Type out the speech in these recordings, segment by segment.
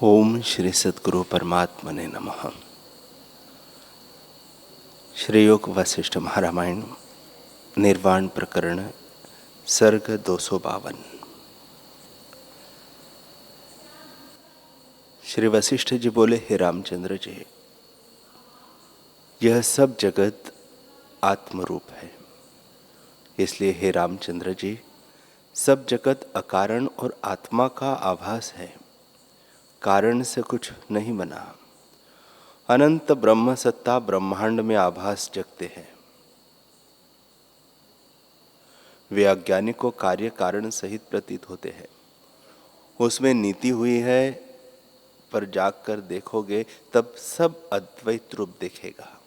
ओम श्री सद्गुरु परमात्मने नमः। श्री योग वशिष्ठ महारामायण निर्वाण प्रकरण सर्ग 252। श्री वशिष्ठ जी बोले, हे रामचंद्र जी, यह सब जगत आत्मरूप है। इसलिए हे रामचंद्र जी, सब जगत अकारण और आत्मा का आभास है। कारण से कुछ नहीं बना। अनंत ब्रह्म सत्ता ब्रह्मांड में आभास जगते हैं। वे अज्ञानी को कार्य कारण सहित प्रतीत होते हैं। उसमें नीति हुई है, पर जागकर देखोगे तब सब अद्वैत रूप दिखेगा।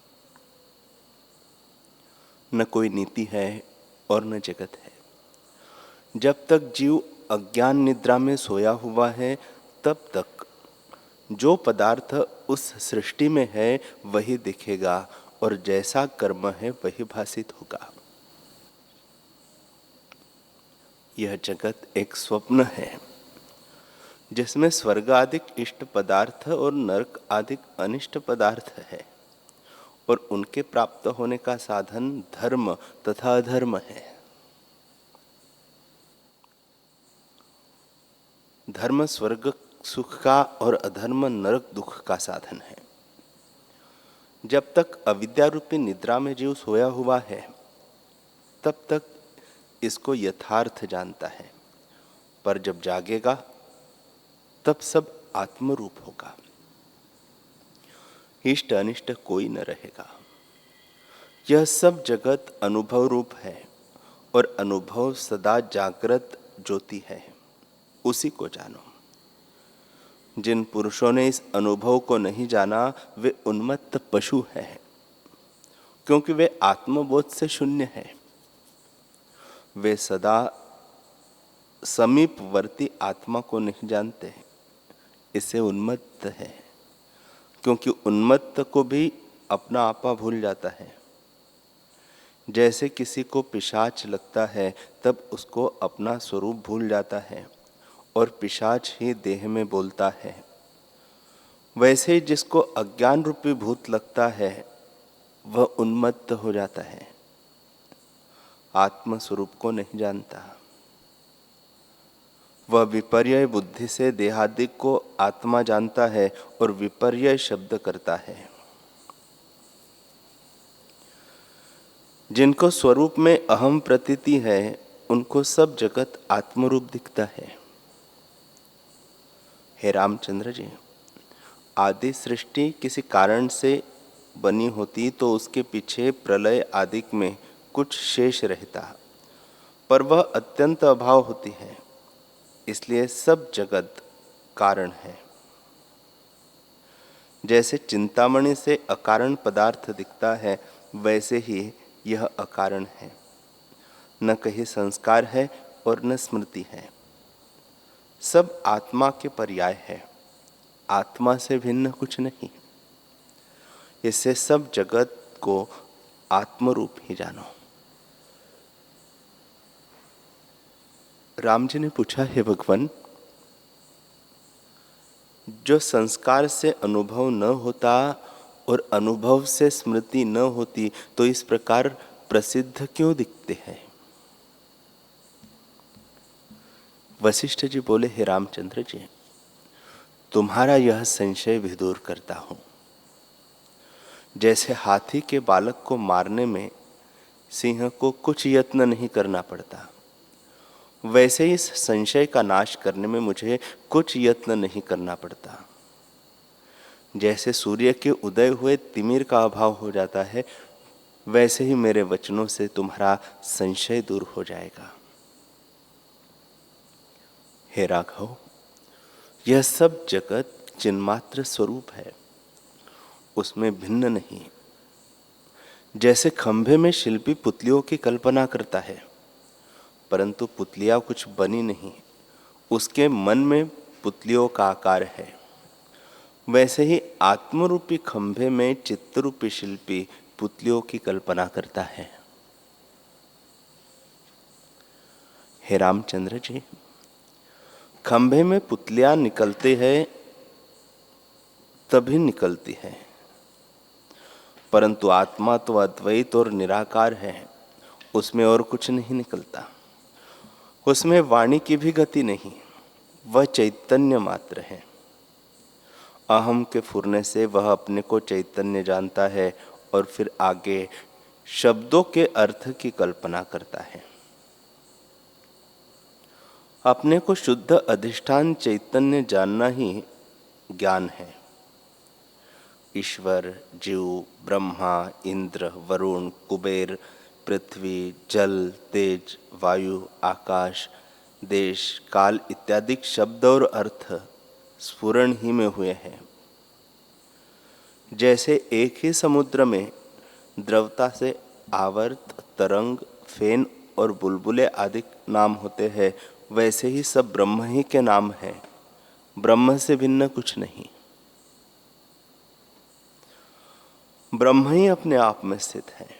न कोई नीति है और न जगत है। जब तक जीव अज्ञान निद्रा में सोया हुआ है, तब तक जो पदार्थ उस सृष्टि में है वही दिखेगा और जैसा कर्म है वही भासित होगा। यह जगत एक स्वप्न है, जिसमें स्वर्ग आदिक इष्ट पदार्थ और नरक आदिक अनिष्ट पदार्थ है, और उनके प्राप्त होने का साधन धर्म तथा अधर्म है। धर्म स्वर्ग सुख का और अधर्म नरक दुख का साधन है। जब तक अविद्या रूपी निद्रा में जीव सोया हुआ है, तब तक इसको यथार्थ जानता है, पर जब जागेगा तब सब आत्मरूप होगा। इष्ट अनिष्ट कोई न रहेगा। यह सब जगत अनुभव रूप है, और अनुभव सदा जागृत ज्योति है। उसी को जानो। जिन पुरुषों ने इस अनुभव को नहीं जाना, वे उन्मत्त पशु हैं, क्योंकि वे आत्मबोध से शून्य हैं। वे सदा समीपवर्ती आत्मा को नहीं जानते हैं, इससे उन्मत्त है। क्योंकि उन्मत्त को भी अपना आपा भूल जाता है। जैसे किसी को पिशाच लगता है, तब उसको अपना स्वरूप भूल जाता है और पिशाच ही देह में बोलता है। वैसे ही जिसको अज्ञान रूपी भूत लगता है, वह उन्मत्त हो जाता है, आत्म स्वरूप को नहीं जानता। वह विपर्य बुद्धि से देहादिक को आत्मा जानता है और विपर्य शब्द करता है। जिनको स्वरूप में अहम प्रतीति है, उनको सब जगत आत्मरूप दिखता है। हे रामचंद्र जी, आदि सृष्टि किसी कारण से बनी होती तो उसके पीछे प्रलय आदिक में कुछ शेष रहता, पर वह अत्यंत अभाव होती है। इसलिए सब जगत कारण है। जैसे चिंतामणि से अकारण पदार्थ दिखता है, वैसे ही यह अकारण है। न कहीं संस्कार है और न स्मृति है। सब आत्मा के पर्याय है, आत्मा से भिन्न कुछ नहीं। इससे सब जगत को आत्मरूप ही जानो। राम जी ने पूछा, हे भगवान, जो संस्कार से अनुभव न होता और अनुभव से स्मृति न होती, तो इस प्रकार प्रसिद्ध क्यों दिखते हैं? वशिष्ठ जी बोले, हे रामचंद्र जी, तुम्हारा यह संशय भी दूर करता हूं। जैसे हाथी के बालक को मारने में सिंह को कुछ यत्न नहीं करना पड़ता, वैसे ही इस संशय का नाश करने में मुझे कुछ यत्न नहीं करना पड़ता। जैसे सूर्य के उदय हुए तिमिर का अभाव हो जाता है, वैसे ही मेरे वचनों से तुम्हारा संशय दूर हो जाएगा। हे राघव, यह सब जगत चिन्मात्र स्वरूप है, उसमें भिन्न नहीं। जैसे खंभे में शिल्पी पुतलियों की कल्पना करता है, परंतु पुतलियां कुछ बनी नहीं, उसके मन में पुतलियों का आकार है, वैसे ही आत्मरूपी खंभे में चित्तरूपी शिल्पी पुतलियों की कल्पना करता है। हे रामचंद्र जी, खंभे में पुतलियां निकलते हैं तभी निकलती है। परंतु आत्मा तो अद्वैत और निराकार है, उसमें और कुछ नहीं निकलता। उसमें वाणी की भी गति नहीं, वह चैतन्य मात्र है। अहम के फुरने से वह अपने को चैतन्य जानता है और फिर आगे शब्दों के अर्थ की कल्पना करता है। अपने को शुद्ध अधिष्ठान चैतन्य जानना ही ज्ञान है। ईश्वर, जीव, ब्रह्मा, इंद्र, वरुण, कुबेर, पृथ्वी, जल, तेज, वायु, आकाश, देश, काल इत्यादि शब्द और अर्थ स्फुरण ही में हुए हैं। जैसे एक ही समुद्र में द्रवता से आवर्त, तरंग, फेन और बुलबुले आदि नाम होते हैं, वैसे ही सब ब्रह्म ही के नाम हैं। ब्रह्म से भिन्न कुछ नहीं। ब्रह्म ही अपने आप में स्थित है।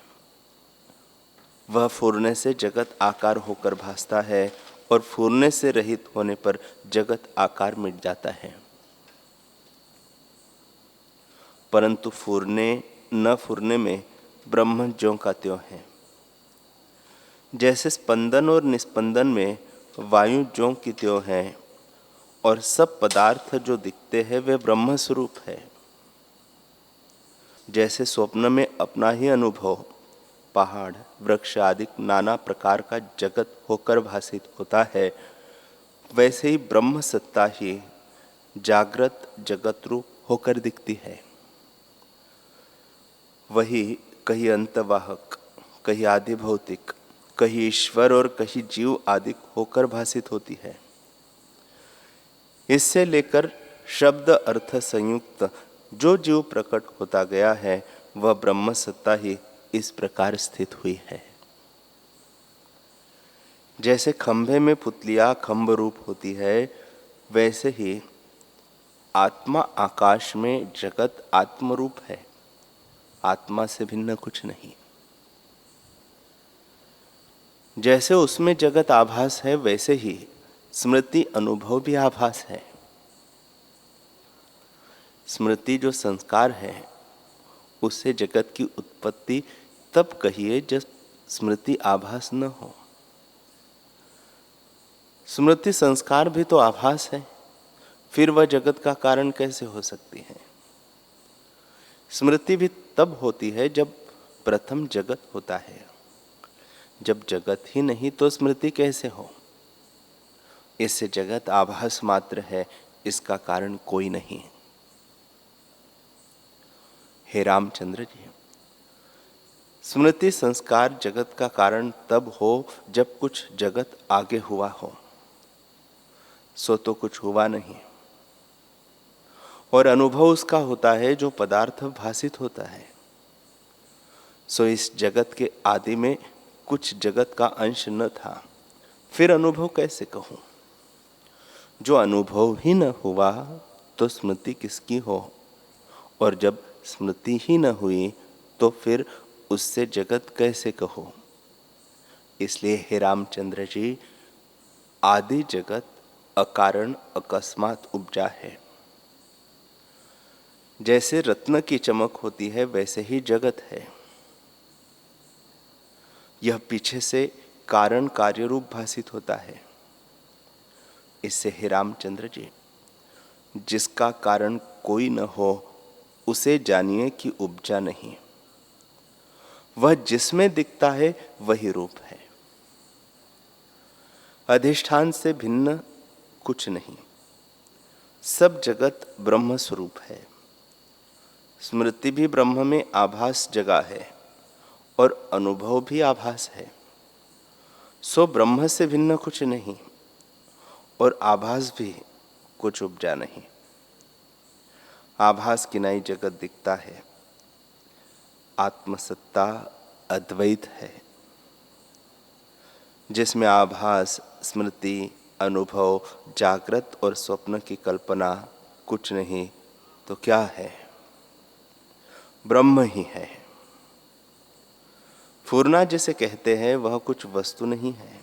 वह फूरने से जगत आकार होकर भासता है और फूरने से रहित होने पर जगत आकार मिट जाता है। परंतु फूरने न फूरने में ब्रह्म ज्यों का त्यों है। जैसे स्पंदन और निस्पंदन में वायु ज्यों की त्यों है और सब पदार्थ जो दिखते हैं वे ब्रह्म स्वरूप है। जैसे स्वप्न में अपना ही अनुभव पहाड़, वृक्ष आदि नाना प्रकार का जगत होकर भासित होता है, वैसे ही ब्रह्म सत्ता ही जागृत जगत रूप होकर दिखती है। वही कहीं अंतवाहक, कहीं आदि भौतिक, कहीं ईश्वर और कहीं जीव आदि होकर भासित होती है। इससे लेकर शब्द अर्थ संयुक्त जो जीव प्रकट होता गया है, वह ब्रह्म सत्ता ही इस प्रकार स्थित हुई है। जैसे खंभे में पुतलियां खंभ रूप होती है, वैसे ही आत्मा आकाश में जगत आत्मरूप है। आत्मा से भिन्न कुछ नहीं। जैसे उसमें जगत आभास है, वैसे ही स्मृति अनुभव भी आभास है। स्मृति जो संस्कार है, उससे जगत की उत्पत्ति तब कहिए जब स्मृति आभास न हो। स्मृति संस्कार भी तो आभास है, फिर वह जगत का कारण कैसे हो सकती है। स्मृति भी तब होती है जब प्रथम जगत होता है। जब जगत ही नहीं तो स्मृति कैसे हो। इससे जगत आभास मात्र है, इसका कारण कोई नहीं। हे रामचंद्र जी, स्मृति संस्कार जगत का कारण तब हो जब कुछ जगत आगे हुआ हो, सो तो कुछ हुआ नहीं। और अनुभव उसका होता है जो पदार्थ भासित होता है। सो इस जगत के आदि में कुछ जगत का अंश न था, फिर अनुभव कैसे कहूं। जो अनुभव ही न हुआ तो स्मृति किसकी हो, और जब स्मृति ही न हुई तो फिर उससे जगत कैसे कहो। इसलिए हे रामचंद्र जी, आदि जगत अकारण अकस्मात उपजा है। जैसे रत्न की चमक होती है, वैसे ही जगत है। यह पीछे से कारण कार्य रूप भासित होता है। इससे हे रामचंद्र जी, जिसका कारण कोई न हो उसे जानिए कि उपजा नहीं। वह जिसमें दिखता है वही रूप है। अधिष्ठान से भिन्न कुछ नहीं। सब जगत ब्रह्म स्वरूप है। स्मृति भी ब्रह्म में आभास जगह है और अनुभव भी आभास है। सो ब्रह्म से भिन्न कुछ नहीं और आभास भी कुछ उपजा नहीं। आभास किनाई जगत दिखता है। आत्मसत्ता अद्वैत है, जिसमें आभास, स्मृति, अनुभव, जागृत और स्वप्न की कल्पना कुछ नहीं तो क्या है, ब्रह्म ही है। फूरना जिसे कहते हैं वह कुछ वस्तु नहीं है।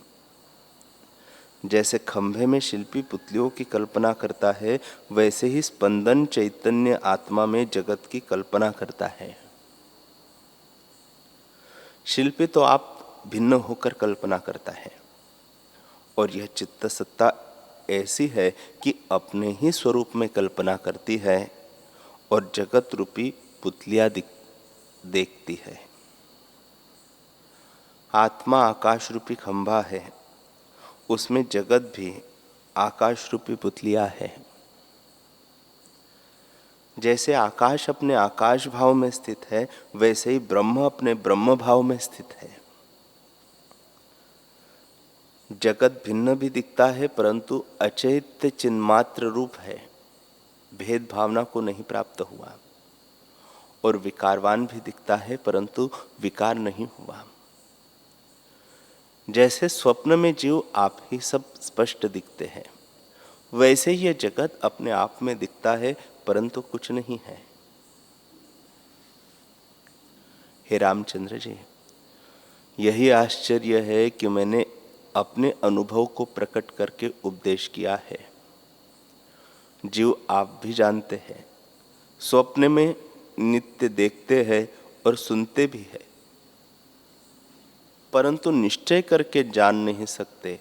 जैसे खंभे में शिल्पी पुतलियों की कल्पना करता है, वैसे ही स्पंदन चैतन्य आत्मा में जगत की कल्पना करता है। शिल्पी तो आप भिन्न होकर कल्पना करता है, और यह चित्त सत्ता ऐसी है कि अपने ही स्वरूप में कल्पना करती है और जगत रूपी पुतलियां देखती है। आत्मा आकाश रूपी खंभा है, उसमें जगत भी आकाश रूपी पुतलियां है। जैसे आकाश अपने आकाश भाव में स्थित है, वैसे ही ब्रह्म अपने ब्रह्म भाव में स्थित है। जगत भिन्न भी दिखता है, परंतु अचैत्य चिन्मात्र रूप है, भेद भावना को नहीं प्राप्त हुआ। और विकारवान भी दिखता है, परंतु विकार नहीं हुआ। जैसे स्वप्न में जीव आप ही सब स्पष्ट दिखते हैं, वैसे ही यह जगत अपने आप में दिखता है, परंतु कुछ नहीं है। हे रामचंद्र जी, यही आश्चर्य है कि मैंने अपने अनुभव को प्रकट करके उपदेश किया है। जीव आप भी जानते हैं, स्वप्न में नित्य देखते हैं और सुनते भी हैं, परंतु निश्चय करके जान नहीं सकते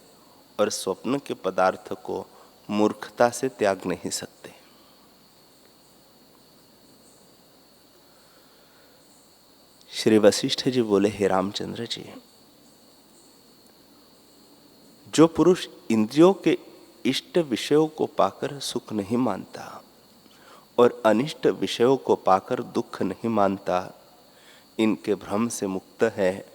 और स्वप्न के पदार्थ को मूर्खता से त्याग नहीं सकते। श्री वशिष्ठ जी बोले, हे रामचंद्र जी, जो पुरुष इंद्रियों के इष्ट विषयों को पाकर सुख नहीं मानता और अनिष्ट विषयों को पाकर दुख नहीं मानता, इनके भ्रम से मुक्त है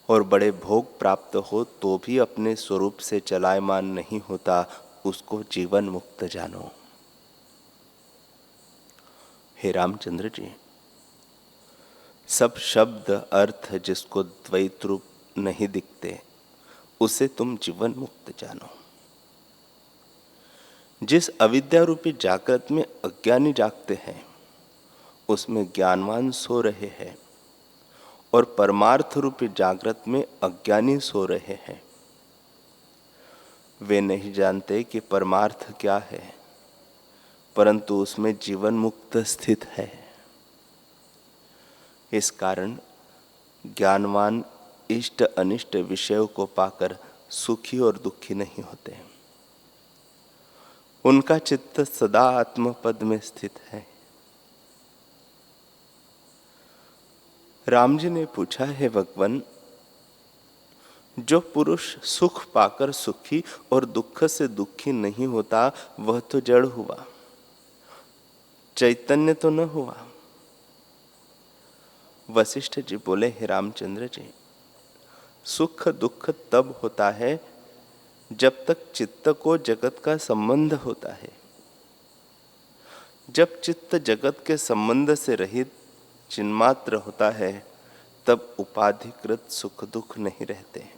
और बड़े भोग प्राप्त हो तो भी अपने स्वरूप से चलायमान नहीं होता, उसको जीवन मुक्त जानो। हे रामचंद्र जी, सब शब्द अर्थ जिसको द्वैत रूप नहीं दिखते, उसे तुम जीवन मुक्त जानो। जिस अविद्या रूपी जागृत में अज्ञानी जागते हैं, उसमें ज्ञानवान सो रहे हैं, और परमार्थ रूपी जागृत में अज्ञानी सो रहे हैं। वे नहीं जानते कि परमार्थ क्या है, परंतु उसमें जीवन मुक्त स्थित है। इस कारण ज्ञानवान इष्ट अनिष्ट विषयों को पाकर सुखी और दुखी नहीं होते। उनका चित्त सदा आत्मपद में स्थित है। राम जी ने पूछा, है भगवान, जो पुरुष सुख पाकर सुखी और दुख से दुखी नहीं होता, वह तो जड़ हुआ, चैतन्य तो न हुआ। वशिष्ठ जी बोले, हे रामचंद्र जी, सुख दुख तब होता है जब तक चित्त को जगत का संबंध होता है। जब चित्त जगत के संबंध से रहित चिन्मात्र होता है, तब उपाधिकृत सुख दुख नहीं रहते।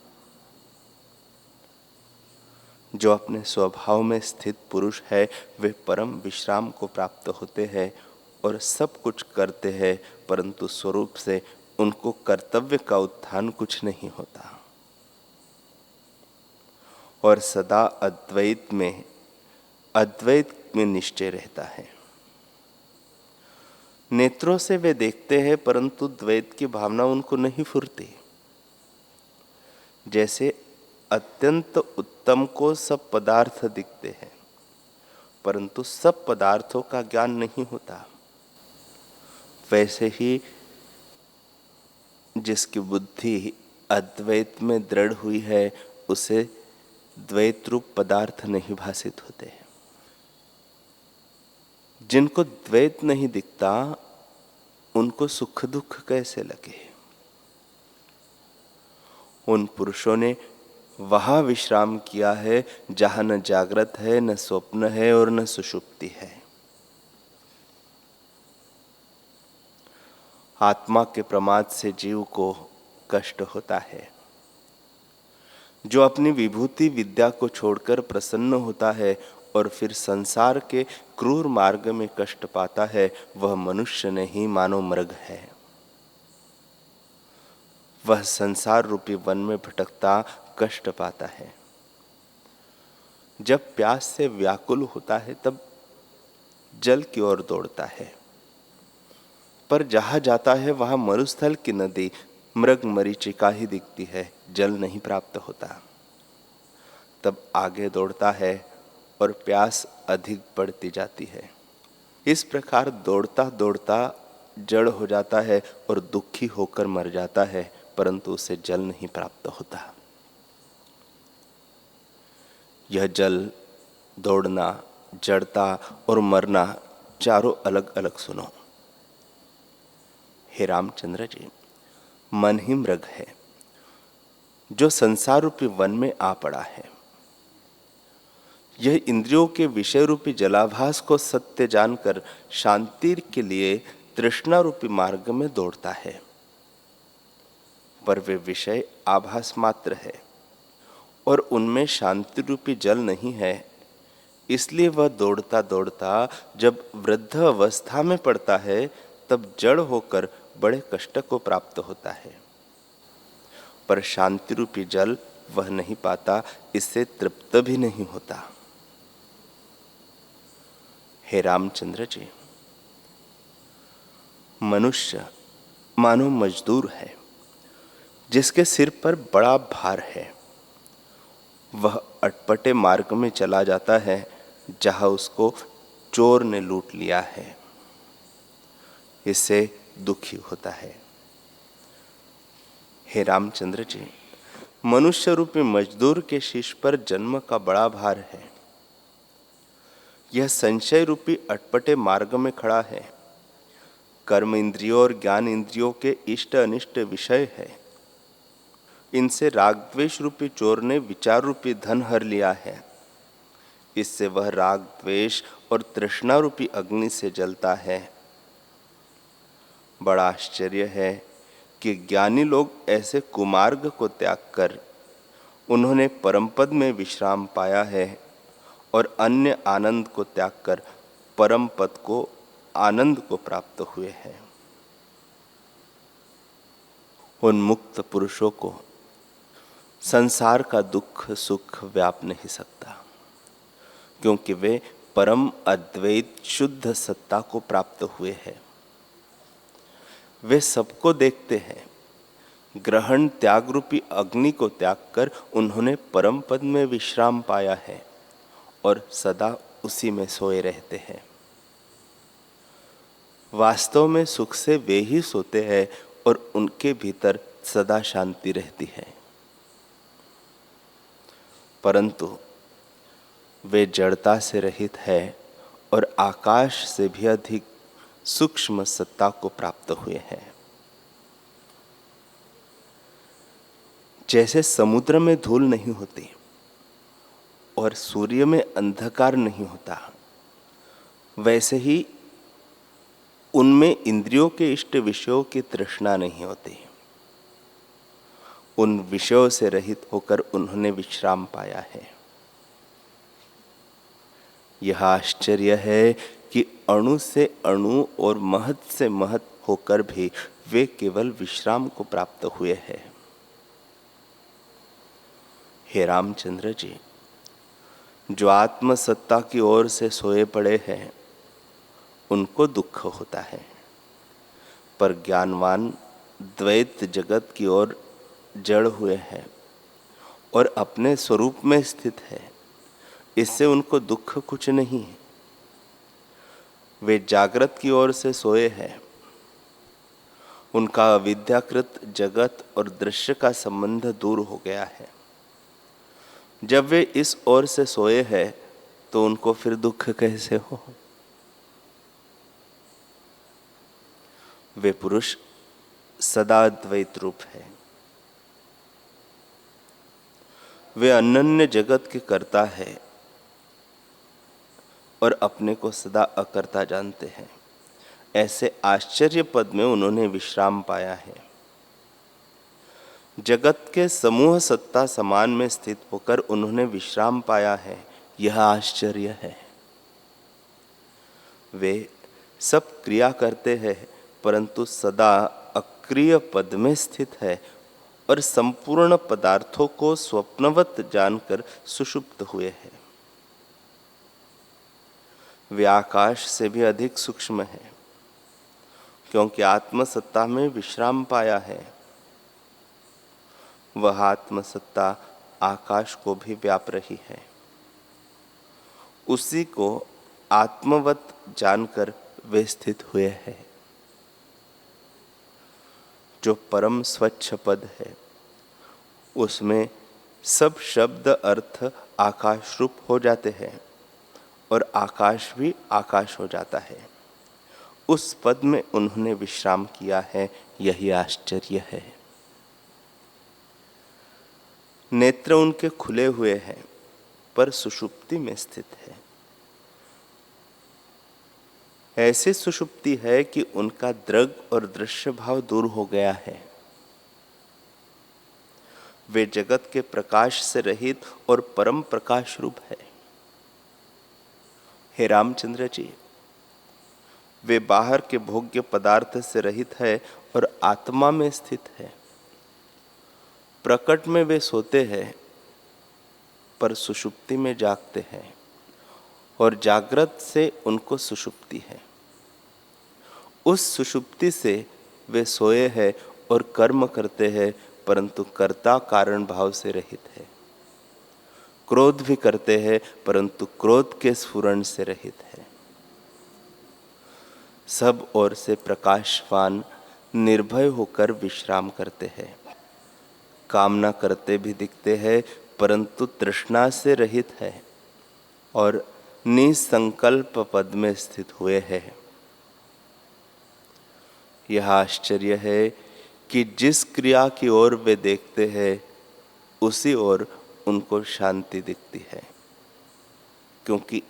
जो अपने स्वभाव में स्थित पुरुष है, वे परम विश्राम को प्राप्त होते हैं और सब कुछ करते हैं, परंतु स्वरूप से उनको कर्तव्य का उत्थान कुछ नहीं होता और सदा अद्वैत में निश्चय रहता है। नेत्रों से वे देखते हैं, परंतु द्वैत की भावना उनको नहीं फुरती। जैसे अत्यंत उत्तम को सब पदार्थ दिखते हैं, परंतु सब पदार्थों का ज्ञान नहीं होता, वैसे ही जिसकी बुद्धि अद्वैत में दृढ़ हुई है, उसे द्वैत रूप पदार्थ नहीं भासित होते। जिनको द्वैत नहीं दिखता, उनको सुख दुख कैसे लगे? उन पुरुषों ने वहां विश्राम किया है जहां न जागृत है, न स्वप्न है और न सुषुप्ति है। आत्मा के प्रमाद से जीव को कष्ट होता है। जो अपनी विभूति विद्या को छोड़कर प्रसन्न होता है और फिर संसार के क्रूर मार्ग में कष्ट पाता है, वह मनुष्य नहीं, मानो मृग है। वह संसार रूपी वन में भटकता कष्ट पाता है। जब प्यास से व्याकुल होता है तब जल की ओर दौड़ता है, पर जहां जाता है वहां मरुस्थल की नदी मृग मरीचिका ही दिखती है, जल नहीं प्राप्त होता। तब आगे दौड़ता है और प्यास अधिक बढ़ती जाती है। इस प्रकार दौड़ता दौड़ता जड़ हो जाता है और दुखी होकर मर जाता है, परंतु उसे जल नहीं प्राप्त होता। यह जल, दौड़ना, जड़ता और मरना चारों अलग अलग सुनो। हे रामचंद्र जी, मन ही मृग है जो संसार रूपी वन में आ पड़ा है। यह इंद्रियों के विषय रूपी जलाभास को सत्य जानकर शांति के लिए तृष्णा रूपी मार्ग में दौड़ता है, पर वे विषय आभास मात्र है और उनमें शांति रूपी जल नहीं है। इसलिए वह दौड़ता दौड़ता जब वृद्ध अवस्था में पड़ता है तब जड़ होकर बड़े कष्ट को प्राप्त होता है, पर शांति रूपी जल वह नहीं पाता, इससे तृप्त भी नहीं होता। हे रामचंद्र जी, मनुष्य मानो मजदूर है जिसके सिर पर बड़ा भार है। वह अटपटे मार्ग में चला जाता है जहां उसको चोर ने लूट लिया है, इससे दुखी होता है। हे रामचंद्र जी, मनुष्य रूपी मजदूर के शीश पर जन्म का बड़ा भार है। यह संशय रूपी अटपटे मार्ग में खड़ा है। कर्म इंद्रियों और ज्ञान इंद्रियों के इष्ट अनिष्ट विषय है। इनसे राग द्वेष रूपी चोर ने विचार रूपी धन हर लिया है। इससे वह राग द्वेष और तृष्णा रूपी अग्नि से जलता है। बड़ा आश्चर्य है कि ज्ञानी लोग ऐसे कुमार्ग को त्याग कर उन्होंने परम पद में विश्राम पाया है और अन्य आनंद को त्याग कर परम पद को आनंद को प्राप्त हुए हैं। उन मुक्त पुरुषों को संसार का दुख सुख व्याप नहीं सकता, क्योंकि वे परम अद्वैत शुद्ध सत्ता को प्राप्त हुए हैं। वे सबको देखते हैं। ग्रहण त्याग रूपी अग्नि को त्याग कर उन्होंने परम पद में विश्राम पाया है और सदा उसी में सोए रहते हैं। वास्तव में सुख से वे ही सोते हैं और उनके भीतर सदा शांति रहती है, परंतु वे जड़ता से रहित है और आकाश से भी अधिक सूक्ष्म सत्ता को प्राप्त हुए हैं। जैसे समुद्र में धूल नहीं होती और सूर्य में अंधकार नहीं होता, वैसे ही उनमें इंद्रियों के इष्ट विषयों की तृष्णा नहीं होती। उन विषयों से रहित होकर उन्होंने विश्राम पाया है। यह आश्चर्य है कि अणु से अणु और महत से महत होकर भी वे केवल विश्राम को प्राप्त हुए हैं। हे रामचंद्र जी, जो आत्मसत्ता की ओर से सोए पड़े हैं उनको दुख होता है, पर ज्ञानवान द्वैत जगत की ओर जड़ हुए हैं और अपने स्वरूप में स्थित है, इससे उनको दुख कुछ नहीं है। वे जागृत की ओर से सोए हैं। उनका अविद्याकृत जगत और दृश्य का संबंध दूर हो गया है। जब वे इस ओर से सोए हैं तो उनको फिर दुख कैसे हो? वे पुरुष सदा द्वैत रूप है। वे अनन्य जगत के कर्ता है और अपने को सदा अकर्ता जानते हैं। ऐसे आश्चर्य पद में उन्होंने विश्राम पाया है। जगत के समूह सत्ता समान में स्थित होकर उन्होंने विश्राम पाया है, यह आश्चर्य है। वे सब क्रिया करते हैं परंतु सदा अक्रिय पद में स्थित है और संपूर्ण पदार्थों को स्वप्नवत जानकर सुषुप्त हुए हैं। वे आकाश से भी अधिक सूक्ष्म है, क्योंकि आत्मसत्ता में विश्राम पाया है। वह आत्मसत्ता आकाश को भी व्याप रही है। उसी को आत्मवत जानकर वे स्थित हुए हैं। जो परम स्वच्छ पद है, उसमें सब शब्द अर्थ आकाश रूप हो जाते हैं और आकाश भी आकाश हो जाता है। उस पद में उन्होंने विश्राम किया है, यही आश्चर्य है। नेत्र उनके खुले हुए हैं पर सुषुप्ति में स्थित है। ऐसी सुषुप्ति है कि उनका दृग और दृश्य भाव दूर हो गया है। वे जगत के प्रकाश से रहित और परम प्रकाश रूप है। हे रामचंद्र जी, वे बाहर के भोग्य पदार्थ से रहित है और आत्मा में स्थित है। प्रकट में वे सोते हैं पर सुषुप्ति में जागते हैं और जागृत से उनको सुषुप्ति है। उस सुषुप्ति से वे सोए हैं और कर्म करते हैं, परंतु कर्ता कारण भाव से रहित है। क्रोध भी करते हैं परंतु क्रोध के स्फुरण से रहित है। सब ओर से प्रकाशवान निर्भय होकर विश्राम करते हैं। कामना करते भी दिखते हैं परंतु तृष्णा से रहित है और निसंकल्प पद में स्थित हुए हैं। यह आश्चर्य है कि जिस क्रिया की ओर वे देखते हैं उसी ओर उनको शांति दिखती है, क्योंकि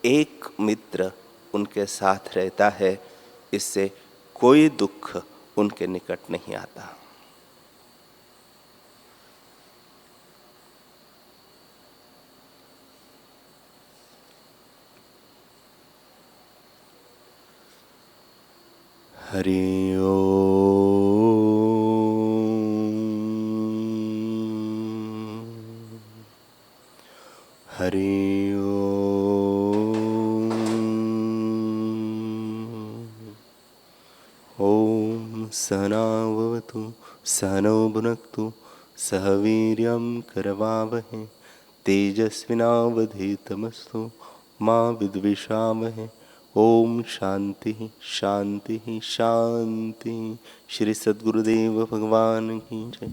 एक मित्र उनके साथ रहता है। इससे कोई दुख उनके निकट नहीं आता। हरि ओम। हरि ओम। ओम सहना भवतु सहनौ भुनक्तु सह वीर्यं करवावहै तेजस्विनावधीतमस्तु मा विद्विषावहै। ओम शांति शांति शांति। श्री सद्गुरुदेव भगवान की जय।